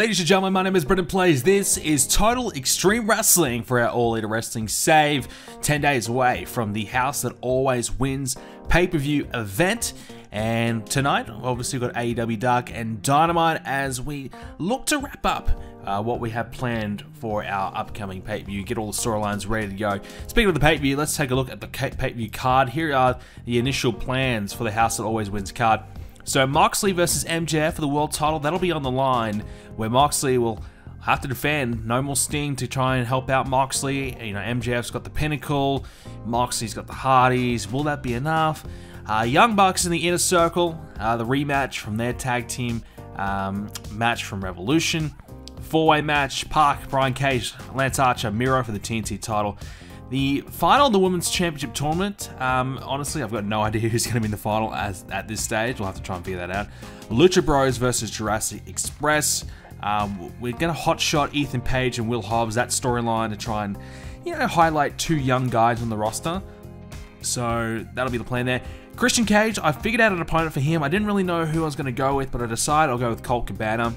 Ladies and gentlemen, my name is Brendan Plays. This is Total Extreme Wrestling for our All Elite Wrestling Save. 10 days away from the House That Always Wins pay-per-view event. And tonight, obviously, we've got AEW Dark and Dynamite as we look to wrap up what we have planned for our upcoming pay-per-view. Get all the storylines ready to go. Speaking of the pay-per-view, let's take a look at the pay-per-view card. Here are the initial plans for the House That Always Wins card. So Moxley versus MJF for the world title, that'll be on the line, where Moxley will have to defend. No more Sting to try and help out Moxley. You know, MJF's got the Pinnacle, Moxley's got the Hardys. Will that be enough? Young Bucks in the Inner Circle, the rematch from their tag team match from Revolution. Four-way match, Park, Brian Cage, Lance Archer, Miro for the TNT title. The final of the Women's Championship Tournament, honestly, I've got no idea who's going to be in the final at this stage. We'll have to try and figure that out. Lucha Bros versus Jurassic Express. We're going to hotshot Ethan Page and Will Hobbs, that storyline, to try and, you know, highlight two young guys on the roster. So that'll be the plan there. Christian Cage, I figured out an opponent for him. I didn't really know who I was going to go with, but I decided I'll go with Colt Cabana.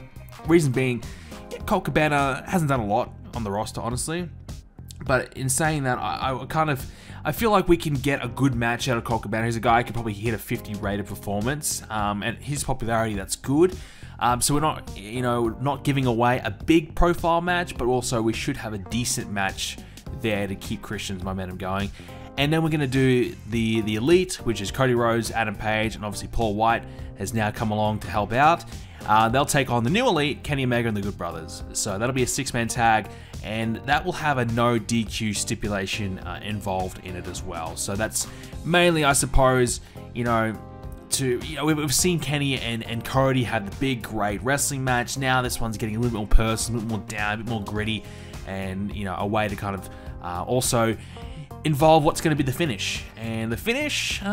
Reason being, Colt Cabana hasn't done a lot on the roster, honestly. But in saying that, I feel like we can get a good match out of Colt Cabana. He's a guy who could probably hit a 50 rated performance, and his popularity, that's good. So we're not, you know, not giving away a big profile match, but also we should have a decent match there to keep Christian's momentum going. And then we're going to do the Elite, which is Cody Rhodes, Adam Page, and obviously Paul White has now come along to help out. They'll take on the new Elite, Kenny Omega and the Good Brothers. So that'll be a six-man tag, and that will have a no DQ stipulation involved in it as well. So that's mainly, I suppose, you know, we've seen Kenny and Cody have the big, great wrestling match. Now this one's getting a little bit more personal, a bit more down, a bit more gritty, and, you know, a way to kind of also involve what's going to be the finish. And the finish, we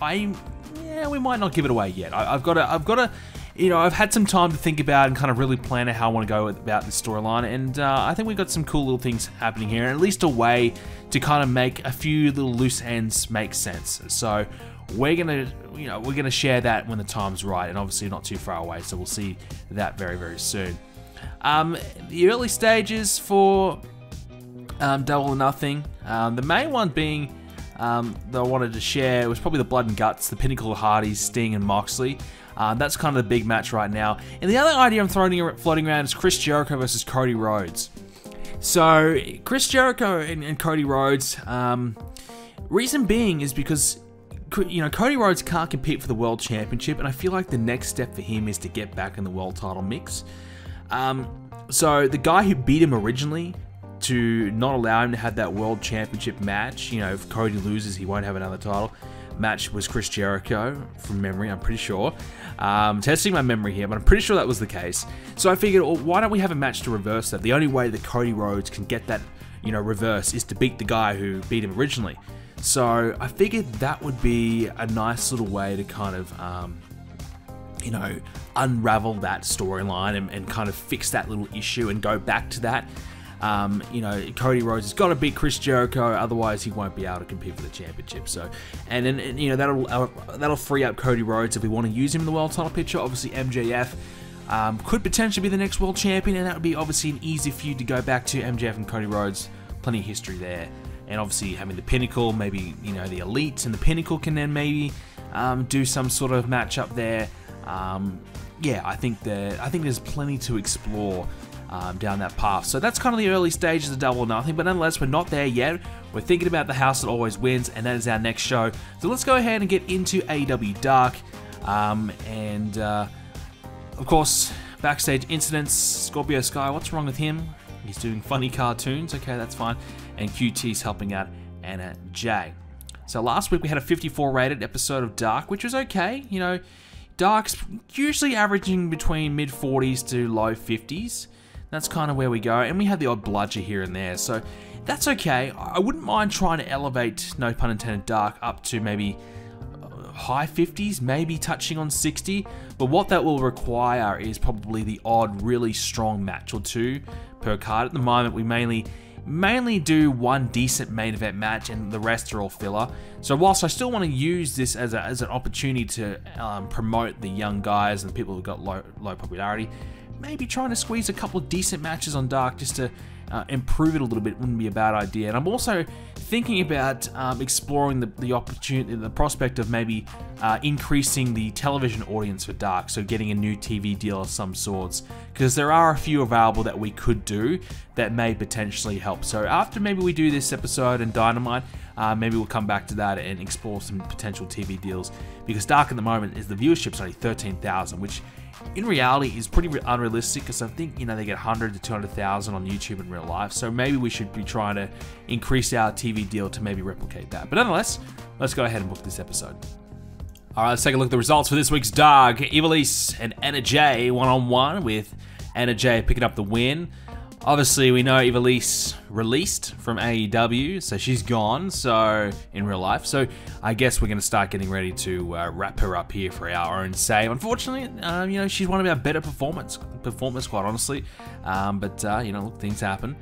might not give it away yet. I've got to, you know, I've had some time to think about and kind of really plan out how I want to go about this storyline, and I think we've got some cool little things happening here, and at least a way to kind of make a few little loose ends make sense. So we're gonna share that when the time's right, and obviously not too far away. So we'll see that very, very soon. The early stages for Double or Nothing. The main one being that I wanted to share was probably the Blood and Guts, the Pinnacle of Hardys, Sting and Moxley. That's kind of the big match right now. And the other idea I'm floating around is Chris Jericho versus Cody Rhodes. So Chris Jericho and Cody Rhodes, reason being is because, you know, Cody Rhodes can't compete for the World Championship, and I feel like the next step for him is to get back in the world title mix. So the guy who beat him originally, to not allow him to have that World Championship match, you know, if Cody loses, he won't have another title match, was Chris Jericho, from memory, I'm pretty sure. Testing my memory here, but I'm pretty sure that was the case. So I figured, well, why don't we have a match to reverse that? The only way that Cody Rhodes can get that, you know, reverse is to beat the guy who beat him originally. So I figured that would be a nice little way to kind of, you know, unravel that storyline and kind of fix that little issue and go back to that. You know, Cody Rhodes has got to beat Chris Jericho, otherwise he won't be able to compete for the championship. So, and then, you know, that'll free up Cody Rhodes if we want to use him in the world title picture. Obviously, MJF could potentially be the next world champion, and that would be obviously an easy feud to go back to. MJF and Cody Rhodes, plenty of history there, and obviously having the Pinnacle, maybe, you know, the Elite and the Pinnacle can then maybe do some sort of matchup there. Yeah, I think there's plenty to explore down that path. So that's kind of the early stages of Double or Nothing, but nonetheless, we're not there yet. We're thinking about the House That Always Wins, and that is our next show. So let's go ahead and get into AEW Dark. Of course, backstage incidents, Scorpio Sky, what's wrong with him? He's doing funny cartoons, okay, that's fine. And QT's helping out Anna Jay. So last week we had a 54 rated episode of Dark, which was okay. You know, Dark's usually averaging between mid 40s to low 50s. That's kind of where we go, and we had the odd bludger here and there, so that's okay. I wouldn't mind trying to elevate, no pun intended, Dark up to maybe high 50s, maybe touching on 60, but what that will require is probably the odd really strong match or two per card. At the moment, we mainly do one decent main event match, and the rest are all filler. So whilst I still want to use this as an opportunity to promote the young guys and the people who've got low popularity, maybe trying to squeeze a couple of decent matches on Dark just to improve it a little bit wouldn't be a bad idea. And I'm also thinking about exploring the opportunity, the prospect of maybe increasing the television audience for Dark, so getting a new TV deal of some sorts, because there are a few available that we could do that may potentially help. So after maybe we do this episode and Dynamite, maybe we'll come back to that and explore some potential TV deals, because Dark at the moment is the viewership's only 13,000, which in reality is pretty unrealistic, because I think, you know, they get 100 to 200,000 on YouTube in real life. So maybe we should be trying to increase our TV deal to maybe replicate that. But nonetheless, let's go ahead and book this episode. All right, let's take a look at the results for this week's Dark. Ivelisse and Anna Jay one-on-one, with Anna Jay picking up the win. Obviously, we know Ivelisse released from AEW, so she's gone, so in real life. So I guess we're going to start getting ready to wrap her up here for our own save. Unfortunately, you know, she's one of our better performers, quite honestly. You know, things happen.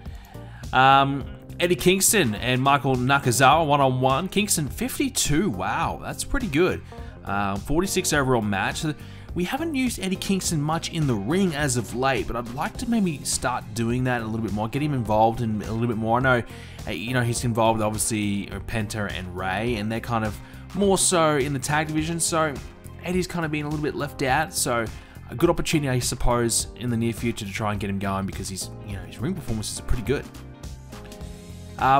Eddie Kingston and Michael Nakazawa one-on-one. Kingston 52. Wow, that's pretty good. 46 overall match. We haven't used Eddie Kingston much in the ring as of late, but I'd like to maybe start doing that a little bit more, get him involved in a little bit more. I know, you know, he's involved with obviously Penta and Ray, and they're kind of more so in the tag division, so Eddie's kind of been a little bit left out. So a good opportunity, I suppose, in the near future to try and get him going, because he's, you know, his ring performances are pretty good.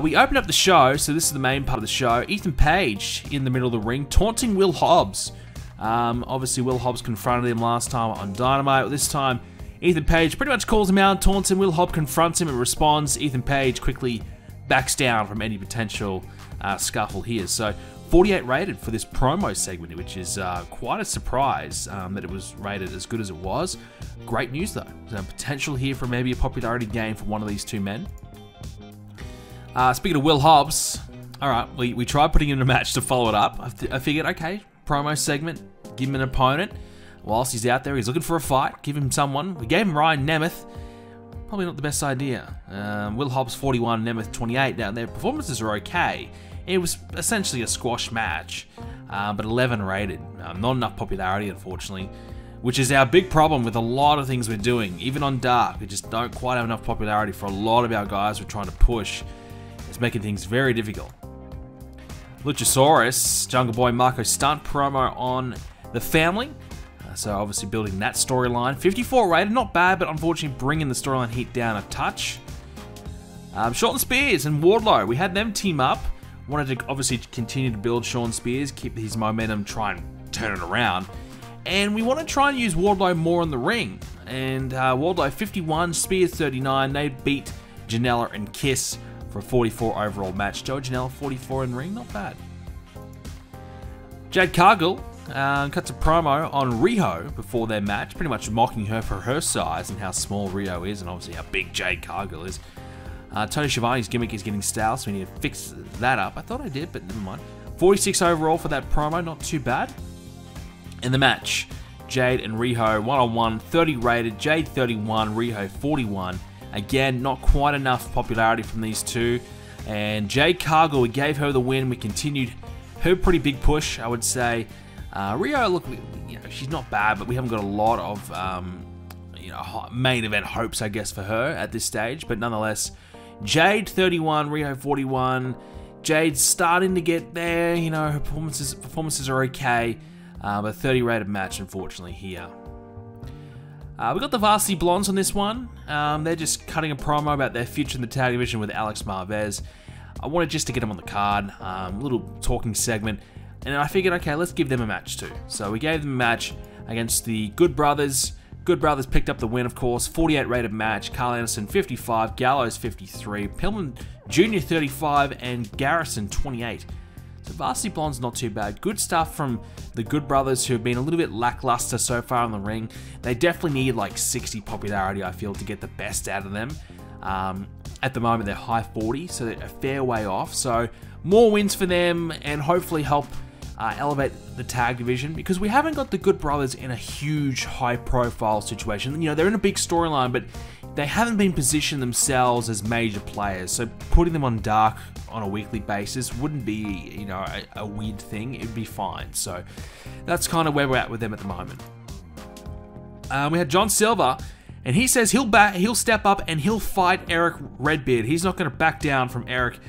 We opened up the show, so this is the main part of the show. Ethan Page in the middle of the ring, taunting Will Hobbs. Obviously, Will Hobbs confronted him last time on Dynamite. This time, Ethan Page pretty much calls him out, taunts him. Will Hobbs confronts him and responds. Ethan Page quickly backs down from any potential scuffle here. So, 48 rated for this promo segment, which is quite a surprise that it was rated as good as it was. Great news, though. There's potential here for maybe a popularity gain for one of these two men. Speaking of Will Hobbs, all right, we tried putting him in a match to follow it up. I figured, okay, promo segment, give him an opponent. Whilst he's out there, he's looking for a fight. Give him someone. We gave him Ryan Nemeth. Probably not the best idea. Will Hobbs 41, Nemeth 28. Now, their performances are okay. It was essentially a squash match, but 11 rated. Not enough popularity, unfortunately, which is our big problem with a lot of things we're doing. Even on Dark, we just don't quite have enough popularity for a lot of our guys we're trying to push. It's making things very difficult. Luchasaurus, Jungle Boy Marco Stunt promo on the family. So obviously building that storyline. 54 rated, not bad, but unfortunately bringing the storyline heat down a touch. Sean Spears and Wardlow, we had them team up. Wanted to obviously continue to build Sean Spears, keep his momentum, try and turn it around. And we want to try and use Wardlow more in the ring. And Wardlow 51, Spears 39. They beat Janela and Kiss for a 44 overall match. Joe Janela 44 in ring, not bad. Jade Cargill cuts a promo on Riho before their match, pretty much mocking her for her size and how small Riho is, and obviously how big Jade Cargill is. Tony Schiavone's gimmick is getting stale, so we need to fix that up. I thought I did, but never mind. 46 overall for that promo, not too bad. In the match, Jade and Riho one-on-one, 30 rated, Jade 31, Riho 41. Again, not quite enough popularity from these two. And Jade Cargill, we gave her the win. We continued her pretty big push, I would say. Riho, look, you know, she's not bad, but we haven't got a lot of you know, main event hopes, I guess, for her at this stage. But nonetheless, Jade 31, Riho 41. Jade's starting to get there. You know, her performances are okay, but 30 rated match, unfortunately, here. We got the Varsity Blondes on this one. They're just cutting a promo about their future in the tag division with Alex Marvez. I wanted just to get them on the card, a little talking segment, and I figured, okay, let's give them a match too. So we gave them a match against the Good Brothers. Good Brothers picked up the win, of course. 48 rated match. Carl Anderson 55, Gallows 53, Pillman Jr. 35, and Garrison 28. So Varsity Blonde's not too bad. Good stuff from the Good Brothers, who have been a little bit lackluster so far in the ring. They definitely need like 60 popularity, I feel, to get the best out of them. At the moment, they're high 40, so they're a fair way off. So more wins for them, and hopefully help elevate the tag division, because we haven't got the Good Brothers in a huge high-profile situation. You know, they're in a big storyline, but they haven't been positioned themselves as major players. So putting them on Dark on a weekly basis wouldn't be, you know, a weird thing. It'd be fine. So that's kind of where we're at with them at the moment. We had John Silver And he says he'll step up and he'll fight Eric Redbeard. He's not going to back down from Eric.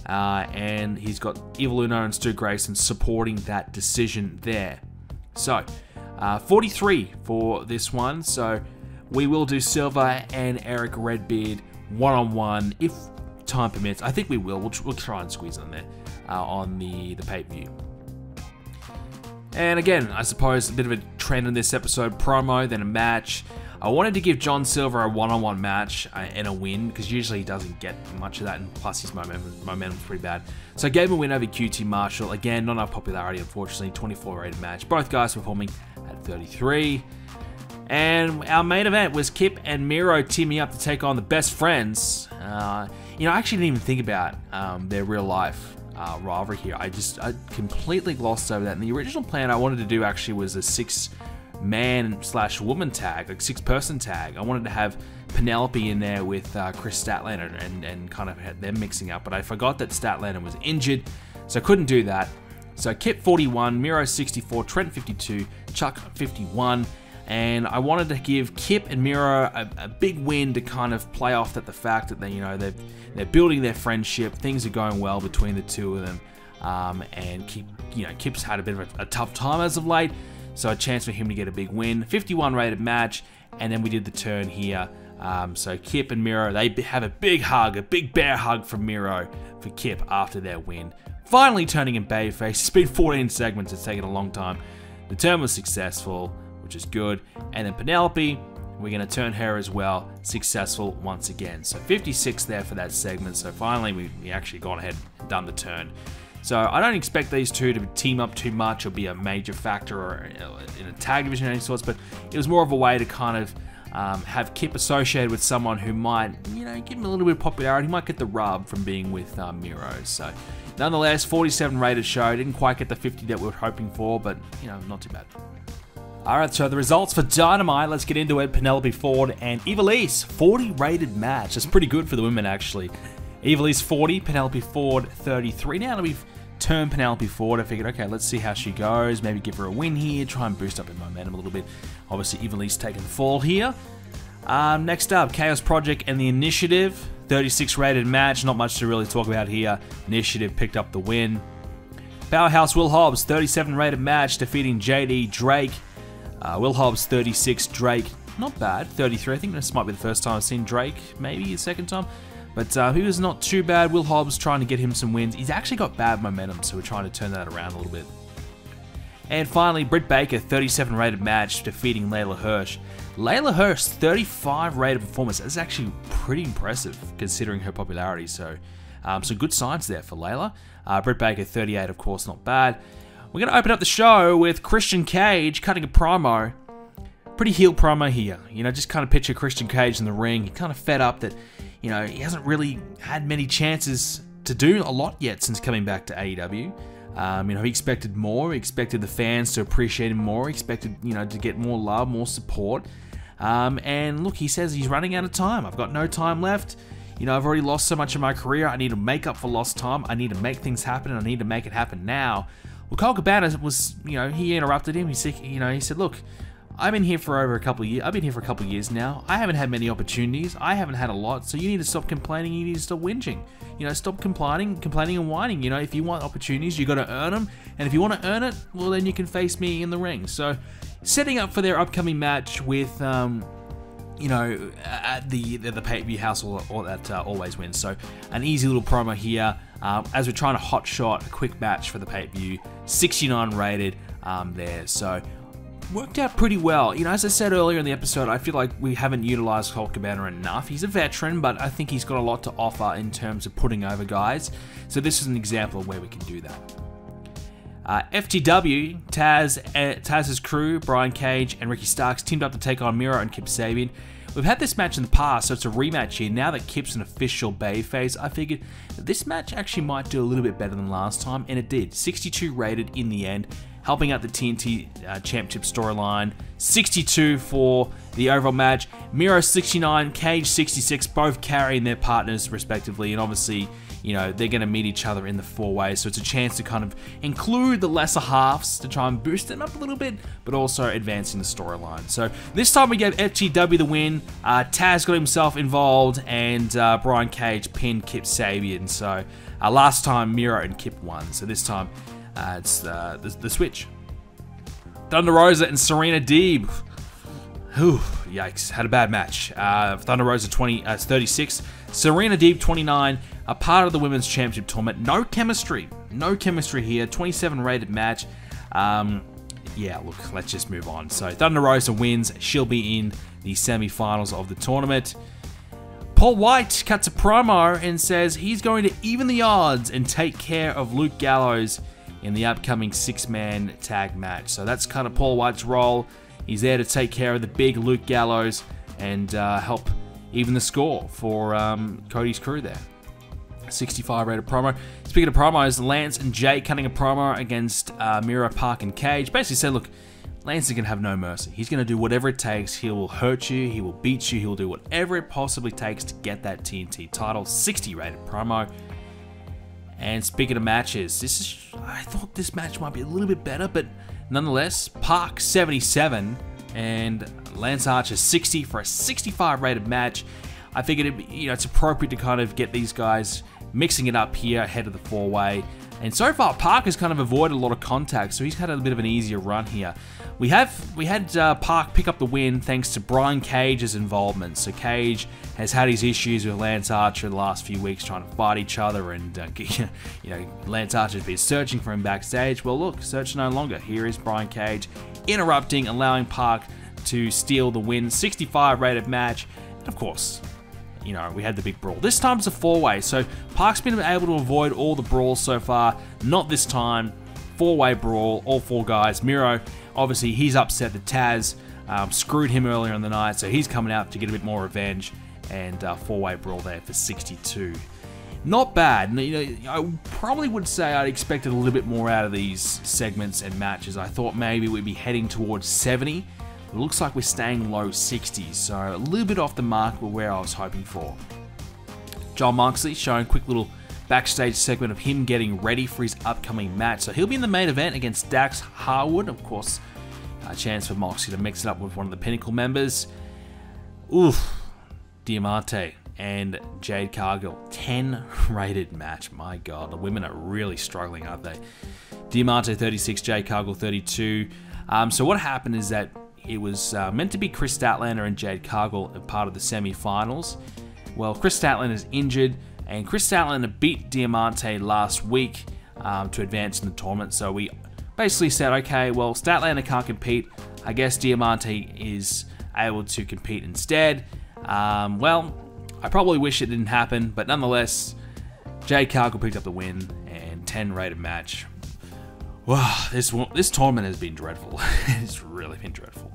And he's got Evil Uno and Stu Grayson supporting that decision there. So, 43 for this one. So, we will do Silver and Eric Redbeard one-on-one if time permits. I think we will. We'll try and squeeze them there on the pay-per-view. And again, I suppose a bit of a trend in this episode, promo, then a match. I wanted to give John Silver a one-on-one match and a win, because usually he doesn't get much of that, and plus his momentum's pretty bad. So I gave him a win over QT Marshall. Again, not enough popularity, unfortunately. 24 rated match. Both guys performing at 33. And our main event was Kip and Miro teaming up to take on the Best Friends. I actually didn't even think about their real life rivalry here. I completely glossed over that. And the original plan I wanted to do actually was a 6-man/woman tag, like 6-person tag. I wanted to have Penelope in there with Chris Statlander and kind of had them mixing up, but I forgot that Statlander was injured, so I couldn't do that. So Kip 41, Miro 64, Trent 52, Chuck 51, and I wanted to give Kip and Miro a big win to kind of play off the fact that they're building their friendship, things are going well between the two of them, and Kip's had a bit of a tough time as of late. So a chance for him to get a big win. 51 rated match, and then we did the turn here. So Kip and Miro, they have a big hug, a big bear hug from Miro for Kip after their win. Finally turning in babyface. It's been 14 segments, it's taken a long time. The turn was successful, which is good. And then Penelope, we're going to turn her as well, successful once again. So 56 there for that segment. So finally we actually gone ahead and done the turn. So I don't expect these two to team up too much or be a major factor or in a tag division of any sorts, but it was more of a way to kind of have Kip associated with someone who might, give him a little bit of popularity. He might get the rub from being with Miro. So nonetheless, 47 rated show. Didn't quite get the 50 that we were hoping for, but, not too bad. Alright, so the results for Dynamite, let's get into it. Penelope Ford and Ivelisse, 40 rated match. That's pretty good for the women, actually. Ivelisse 40, Penelope Ford 33. Now that we've turned Penelope Ford, I figured, okay, let's see how she goes. Maybe give her a win here, try and boost up her momentum a little bit. Obviously, Ivelisse taking the fall here. Next up, Chaos Project and the Initiative, 36 rated match. Not much to really talk about here. Initiative picked up the win. Powerhouse Will Hobbs, 37 rated match, defeating JD Drake. Will Hobbs 36, Drake not bad, 33. I think this might be the first time I've seen Drake, maybe the second time. But he was not too bad. Will Hobbs trying to get him some wins. He's actually got bad momentum, so we're trying to turn that around a little bit. And finally, Britt Baker, 37 rated match, defeating Layla Hirsch. Layla Hirsch, 35 rated performance. That's actually pretty impressive considering her popularity. So some good signs there for Layla. Britt Baker, 38, of course, not bad. We're going to open up the show with Christian Cage cutting a promo. Pretty heel promo here. Just kind of picture Christian Cage in the ring. He kind of fed up that, he hasn't really had many chances to do a lot yet since coming back to AEW. He expected more. He expected the fans to appreciate him more. He expected, to get more love, more support. And look, he says he's running out of time. I've got no time left. I've already lost so much of my career. I need to make up for lost time. I need to make things happen, and I need to make it happen now. Well, Colt Cabana was, he interrupted him. He said, look, I've been here for a couple of years now. I haven't had many opportunities. I haven't had a lot. So you need to stop complaining. You need to stop whinging. Stop complaining and whining. If you want opportunities, you got to earn them. And if you want to earn it, well, then you can face me in the ring. So setting up for their upcoming match with, at the pay-per-view house or that always wins. So an easy little promo here. As we're trying to hot shot a quick match for the pay-per-view, 69 rated there. So worked out pretty well. As I said earlier in the episode, I feel like we haven't utilized Colt Cabana enough. He's a veteran, but I think he's got a lot to offer in terms of putting over guys. So this is an example of where we can do that. FTW, Taz's crew, Brian Cage and Ricky Starks teamed up to take on Miro and Kip Sabian. We've had this match in the past, so it's a rematch here. Now that Kip's an official babyface, I figured that this match actually might do a little bit better than last time, and it did. 62 rated in the end, helping out the TNT Championship storyline. 62 for the overall match. Miro 69, Cage 66, both carrying their partners respectively, and obviously, you know, they're going to meet each other in the 4-way, so it's a chance to kind of include the lesser halves to try and boost them up a little bit, but also advancing the storyline. So this time we gave FTW the win. Taz got himself involved, and Brian Cage pinned Kip Sabian. So last time Miro and Kip won, so this time it's the switch. Thunder Rosa and Serena Deeb. Whew, yikes, had a bad match. Thunder Rosa 36, Serena Deeb 29, a part of the Women's Championship tournament. No chemistry here, 27 rated match. Yeah, look, let's just move on. So Thunder Rosa wins, she'll be in the semi-finals of the tournament. Paul White cuts a promo and says he's going to even the odds and take care of Luke Gallows in the upcoming 6-man tag match. So that's kind of Paul White's role. He's there to take care of the big Luke Gallows and help even the score for Cody's crew there. 65 rated promo. Speaking of promos, Lance and Jay cutting a promo against Miro, Park, and Cage. Basically said, look, Lance is going to have no mercy. He's going to do whatever it takes. He will hurt you. He will beat you. He'll do whatever it possibly takes to get that TNT title. 60 rated promo. And speaking of matches, I thought this match might be a little bit better, but nonetheless, Park 77 and Lance Archer 60 for a 65 rated match. I figured it's appropriate to kind of get these guys mixing it up here ahead of the 4-way. And so far, Park has kind of avoided a lot of contact, so he's had a bit of an easier run here. We had Park pick up the win thanks to Brian Cage's involvement. So Cage has had his issues with Lance Archer the last few weeks, trying to fight each other, and Lance Archer's been searching for him backstage. Well, look, search no longer. Here is Brian Cage interrupting, allowing Park to steal the win. 65 rated match, and of course, we had the big brawl. This time it's a 4-way, so Park's been able to avoid all the brawls so far. Not this time. 4-way brawl, all 4 guys. Miro, obviously, he's upset that Taz screwed him earlier in the night, so he's coming out to get a bit more revenge. And 4-way brawl there for 62. Not bad. I probably would say I'd expected a little bit more out of these segments and matches. I thought maybe we'd be heading towards 70. It looks like we're staying low 60s, so a little bit off the mark with where I was hoping for. Jon Moxley showing a quick little backstage segment of him getting ready for his upcoming match. So he'll be in the main event against Dax Harwood. Of course, a chance for Moxley to mix it up with one of the Pinnacle members. Oof. Diamante and Jade Cargill. 10 rated match. My God, the women are really struggling, aren't they? Diamante 36, Jade Cargill 32. So what happened is that it was meant to be Chris Statlander and Jade Cargill a part of the semi-finals. Well, Chris Statlander is injured, and Chris Statlander beat Diamante last week to advance in the tournament. So we basically said, okay, well, Statlander can't compete. I guess Diamante is able to compete instead. Well, I probably wish it didn't happen, but nonetheless, Jade Cargill picked up the win and 10 rated match. Wow, this tournament has been dreadful. It's really been dreadful.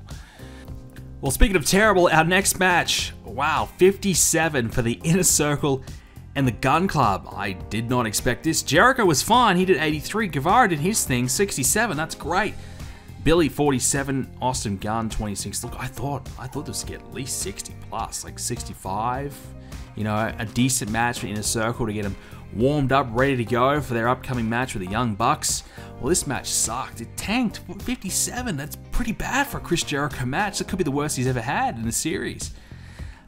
Well, speaking of terrible, our next match. Wow, 57 for the Inner Circle and the Gun Club. I did not expect this. Jericho was fine. He did 83. Guevara did his thing, 67. That's great. Billy 47, Austin Gunn 26. Look, I thought this would get at least 60 plus, like 65. A decent match for Inner Circle to get them warmed up, ready to go for their upcoming match with the Young Bucks. Well, this match sucked. It tanked 57. That's pretty bad for a Chris Jericho match. That could be the worst he's ever had in the series.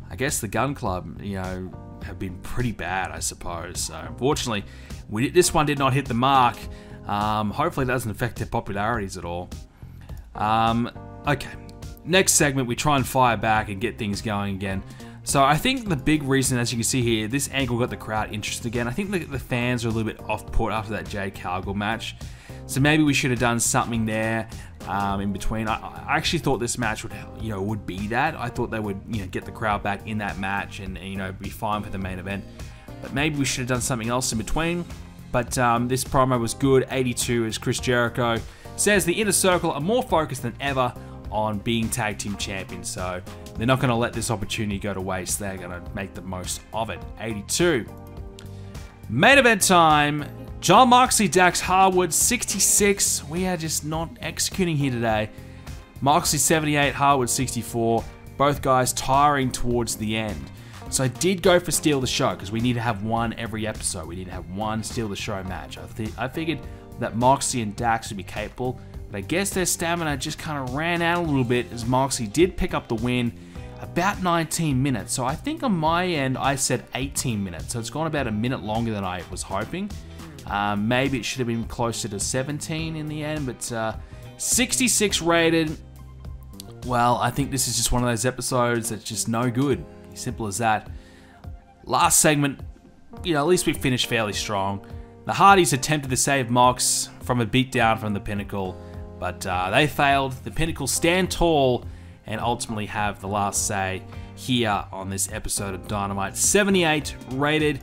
I guess the Gun Club, have been pretty bad, I suppose. So, unfortunately, this one did not hit the mark. Hopefully, it doesn't affect their popularities at all. Okay, next segment, we try and fire back and get things going again. So I think the big reason, as you can see here, this angle got the crowd interested again. I think the fans are a little bit off-put after that Jade Cargill match. So maybe we should have done something there in between. I actually thought this match would be that. I thought they would get the crowd back in that match and be fine for the main event. But maybe we should have done something else in between. But this promo was good. 82 is Chris Jericho. Says the Inner Circle are more focused than ever on being tag team champions, so they're not going to let this opportunity go to waste. They're going to make the most of it. 82. Main event time. Jon Moxley, Dax Harwood, 66. We are just not executing here today. Moxley 78, Harwood 64. Both guys tiring towards the end. So I did go for Steal the Show because we need to have one every episode. We need to have one Steal the Show match. I figured that Moxie and Dax would be capable, but I guess their stamina just kind of ran out a little bit as Moxie did pick up the win about 19 minutes. So I think on my end I said 18 minutes. So it's gone about a minute longer than I was hoping. Maybe it should have been closer to 17 in the end, but 66 rated. Well, I think this is just one of those episodes that's just no good. Simple as that. Last segment, at least we finished fairly strong. The Hardys attempted to save Mox from a beatdown from the Pinnacle, but they failed. The Pinnacle stand tall and ultimately have the last say here on this episode of Dynamite. 78 rated.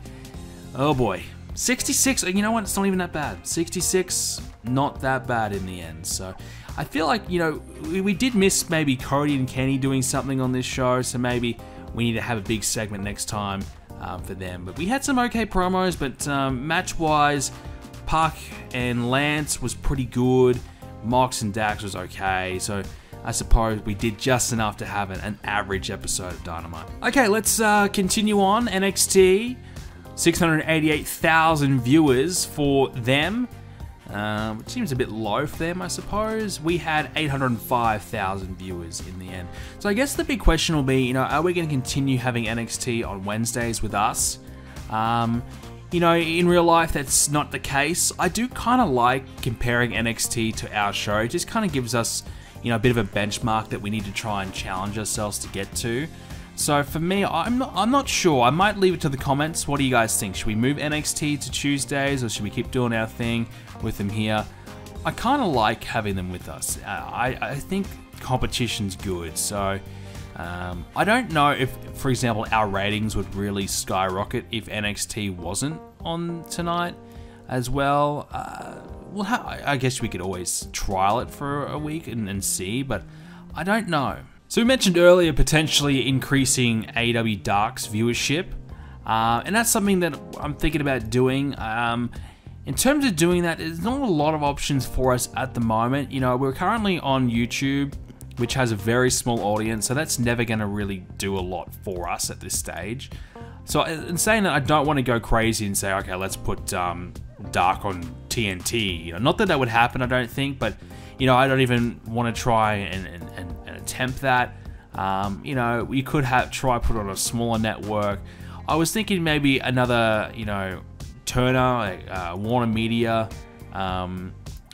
Oh boy. 66, you know what? It's not even that bad. 66, not that bad in the end. So I feel like, we did miss maybe Cody and Kenny doing something on this show, so maybe we need to have a big segment next time for them. But we had some okay promos, but match-wise, Puck and Lance was pretty good. Mox and Dax was okay, so I suppose we did just enough to have an average episode of Dynamite. Okay, let's continue on. NXT, 688,000 viewers for them. Which seems a bit low for them, I suppose. We had 805,000 viewers in the end. So I guess the big question will be, are we going to continue having NXT on Wednesdays with us? In real life, that's not the case. I do kind of like comparing NXT to our show. It just kind of gives us, a bit of a benchmark that we need to try and challenge ourselves to get to. So for me, I'm not sure. I might leave it to the comments. What do you guys think? Should we move NXT to Tuesdays, or should we keep doing our thing with them here? I kind of like having them with us. I think competition's good. So I don't know if, for example, our ratings would really skyrocket if NXT wasn't on tonight as well. I guess we could always trial it for a week and see, but I don't know. So we mentioned earlier potentially increasing AEW Dark's viewership, and that's something that I'm thinking about doing. In terms of doing that, there's not a lot of options for us at the moment. We're currently on YouTube, which has a very small audience, so that's never going to really do a lot for us at this stage. So in saying that, I don't want to go crazy and say, okay, let's put Dark on TNT. Not that would happen, I don't think, but I don't even want to try and attempt that. We could try put on a smaller network. I was thinking maybe another, Turner, Warner Media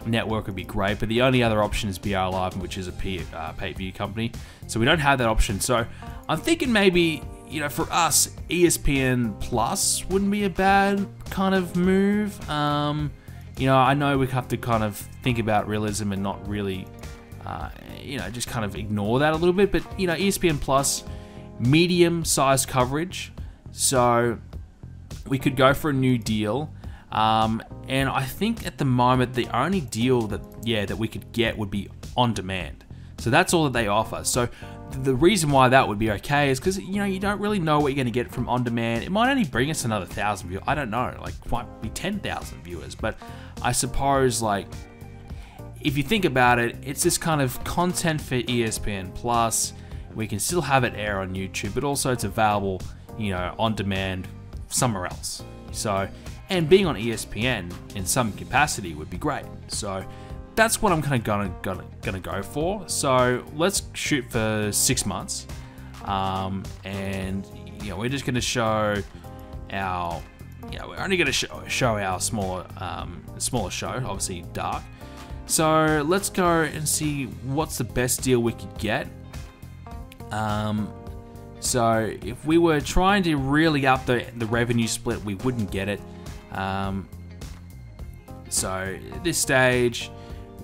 network would be great, but the only other option is BR Live, which is a pay-per-view company, so we don't have that option. So I'm thinking maybe, for us, ESPN Plus wouldn't be a bad kind of move. I know we have to kind of think about realism and not really, just kind of ignore that a little bit. But, ESPN Plus, medium-sized coverage. So we could go for a new deal. And I think at the moment, the only deal that we could get would be on demand. So that's all that they offer. So the reason why that would be okay is because, you don't really know what you're going to get from on demand. It might only bring us another 1,000 viewers. I don't know, might be 10,000 viewers. But I suppose, if you think about it, it's this kind of content for ESPN Plus. We can still have it air on YouTube, but also it's available, on demand somewhere else. So, and being on ESPN in some capacity would be great. So that's what I'm kind of gonna go for. So let's shoot for 6 months, and we're just gonna show our, we're only gonna show our smaller show, obviously Dark. So let's go and see what's the best deal we could get. So if we were trying to really up the revenue split, we wouldn't get it. So at this stage,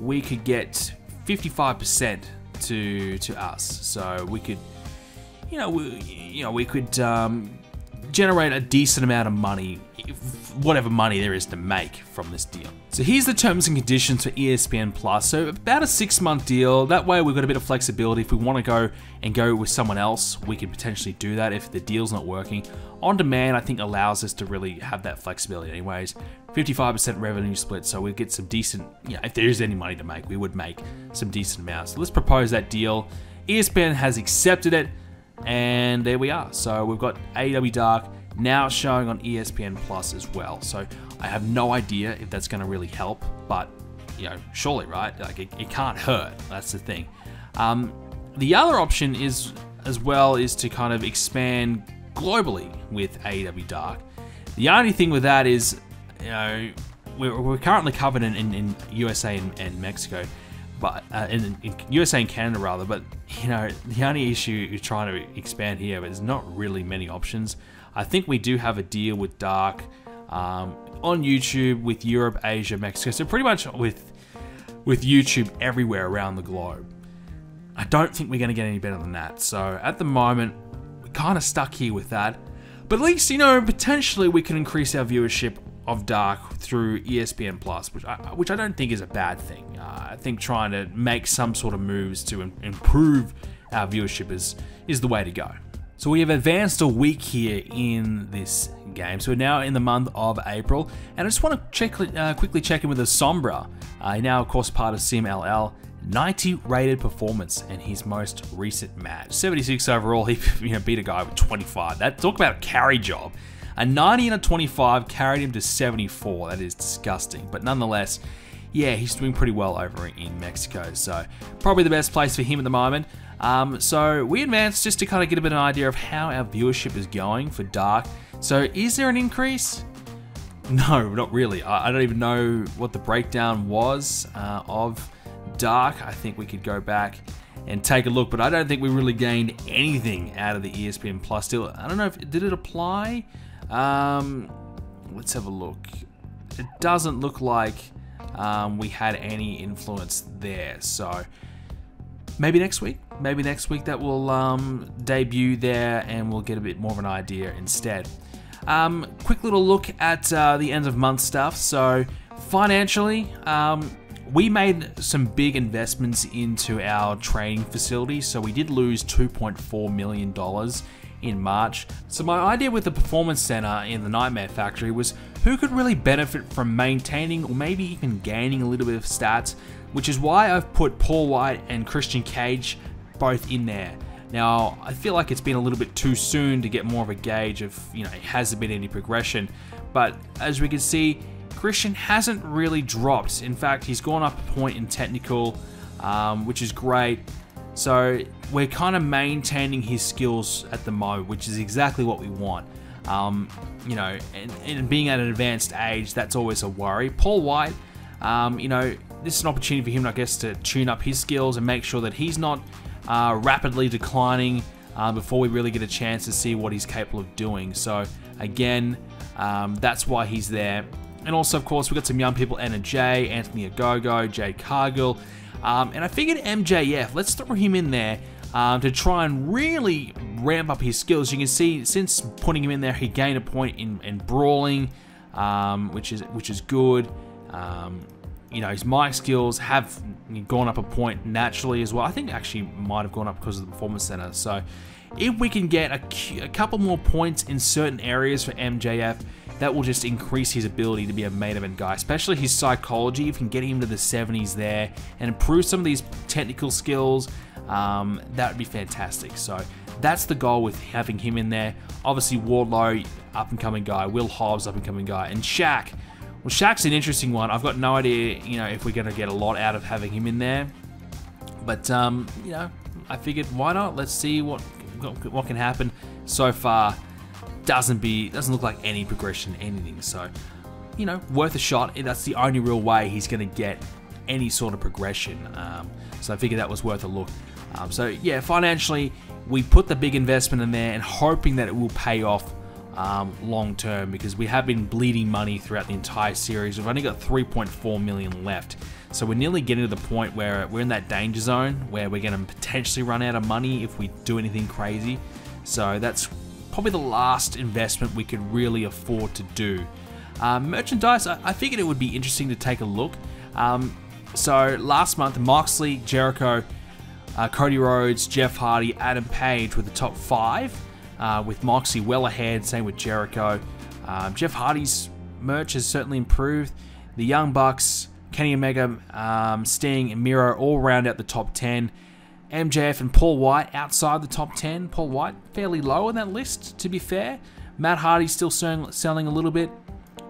we could get 55% to us. So we could, we could generate a decent amount of money, whatever money there is to make from this deal. So here's the terms and conditions for ESPN Plus. So about a 6-month deal. That way we've got a bit of flexibility. If we want to go with someone else, we can potentially do that if the deal's not working. On demand, I think, allows us to really have that flexibility anyways. 55% revenue split, so we get some decent, if there is any money to make, we would make some decent amounts. So let's propose that deal. ESPN has accepted it. and there we are. So we've got AEW Dark now showing on ESPN Plus as well. So I have no idea if that's going to really help, but you know, surely, right? Like it can't hurt. That's the thing. The other option is to kind of expand globally with AEW Dark. The only thing with that is, you know, we're currently covered in USA and Mexico, but in USA and Canada rather. But you know, the only issue you're trying to expand here is not really many options. I think we do have a deal with Dark on YouTube with Europe, Asia, Mexico. So pretty much with YouTube everywhere around the globe. I don't think we're going to get any better than that. So at the moment, we're kind of stuck here with that. But at least, you know, potentially we can increase our viewership of Dark through ESPN Plus, which I don't think is a bad thing. I think trying to make some sort of moves to improve our viewership is the way to go. So we have advanced a week here in this game. So we're now in the month of April, and I just want to quickly check in with the Sombra. Now, of course, part of CMLL. 90 rated performance in his most recent match. 76 overall. He beat a guy with 25. Talk about a carry job. A 90 and a 25 carried him to 74. That is disgusting. But nonetheless, yeah, he's doing pretty well over in Mexico. So probably the best place for him at the moment. So we advanced just to kind of get a bit of an idea of how our viewership is going for Dark. So is there an increase? No, not really. I don't even know what the breakdown was of Dark. I think we could go back and take a look, but I don't think we really gained anything out of the ESPN Plus deal. I don't know did it apply? Let's have a look. It doesn't look like we had any influence there. So maybe next week. Maybe next week that will debut there, and we'll get a bit more of an idea instead. Quick little look at the end of month stuff. So financially, we made some big investments into our training facility, so we did lose $2.4 million in March. So my idea with the Performance Center in the Nightmare Factory was who could really benefit from maintaining or maybe even gaining a little bit of stats, which is why I've put Paul White and Christian Cage both in there. Now, I feel like it's been a little bit too soon to get more of a gauge of, you know, has there been any progression, but as we can see, Christian hasn't really dropped. In fact, he's gone up a point in technical, which is great. So we're kind of maintaining his skills at the moment, which is exactly what we want. You know, and being at an advanced age, that's always a worry. Paul White, you know, this is an opportunity for him, I guess, to tune up his skills and make sure that he's not rapidly declining before we really get a chance to see what he's capable of doing. So again, that's why he's there. And also, of course, we've got some young people, Anna J, Anthony Agogo, Jay Cargill. And I figured MJF, let's throw him in there to try and really ramp up his skills. You can see, since putting him in there, he gained a point in brawling, which is good. You know, his mic skills have gone up a point naturally as well. I think actually might have gone up because of the Performance Center. So if we can get a couple more points in certain areas for MJF, that will just increase his ability to be a main event guy, especially his psychology. If you can get him to the 70s there and improve some of these technical skills, that would be fantastic. So that's the goal with having him in there. Obviously, Wardlow, up-and-coming guy. Will Hobbs, up-and-coming guy. And Shaq. Well, Shaq's an interesting one. I've got no idea, you know, if we're going to get a lot out of having him in there. But, you know, I figured, why not? Let's see what can happen. So far, doesn't look like any progression, anything. So, you know, worth a shot. That's the only real way he's going to get any sort of progression. So I figured that was worth a look. So yeah, financially, we put the big investment in there and hoping that it will pay off long term, because we have been bleeding money throughout the entire series. We've only got 3.4 million left. So we're nearly getting to the point where we're in that danger zone where we're going to potentially run out of money if we do anything crazy. So that's probably the last investment we could really afford to do. Merchandise, I figured it would be interesting to take a look. So last month, Moxley, Jericho, Cody Rhodes, Jeff Hardy, Adam Page were the top 5, with Moxley well ahead, same with Jericho. Jeff Hardy's merch has certainly improved. The Young Bucks, Kenny Omega, Sting, and Miro all round out the top 10. MJF and Paul White outside the top 10. Paul White fairly low on that list, to be fair. Matt Hardy's still selling a little bit.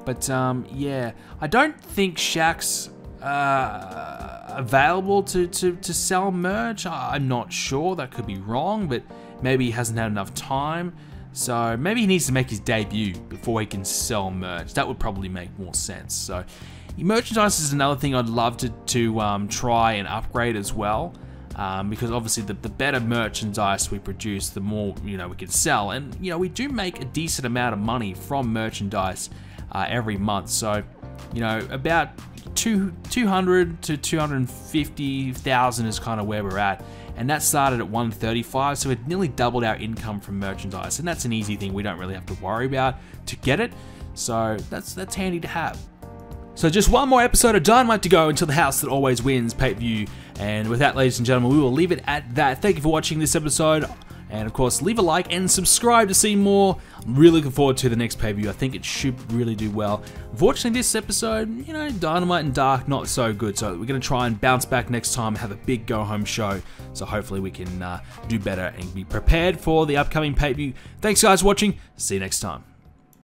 But yeah, I don't think Shaq's available to sell merch. I'm not sure, that could be wrong, but maybe he hasn't had enough time. So maybe he needs to make his debut before he can sell merch. That would probably make more sense. So merchandise is another thing I'd love to try and upgrade as well. Because obviously the better merchandise we produce, the more we can sell. And we do make a decent amount of money from merchandise every month. So about 200 to 250,000 is kind of where we're at. And that started at 135, so it nearly doubled our income from merchandise, and that's an easy thing we don't really have to worry about to get it, so that's handy to have. So just one more episode of Dynamite to go until the house that always wins pay-per-view, and with that, ladies and gentlemen, we will leave it at that. Thank you for watching this episode, and of course, leave a like and subscribe to see more. I'm really looking forward to the next pay-per-view. I think it should really do well. Unfortunately, this episode, Dynamite and Dark, not so good. So we're going to try and bounce back next time, have a big go-home show. So hopefully we can do better and be prepared for the upcoming pay-per-view. Thanks, guys, for watching. See you next time.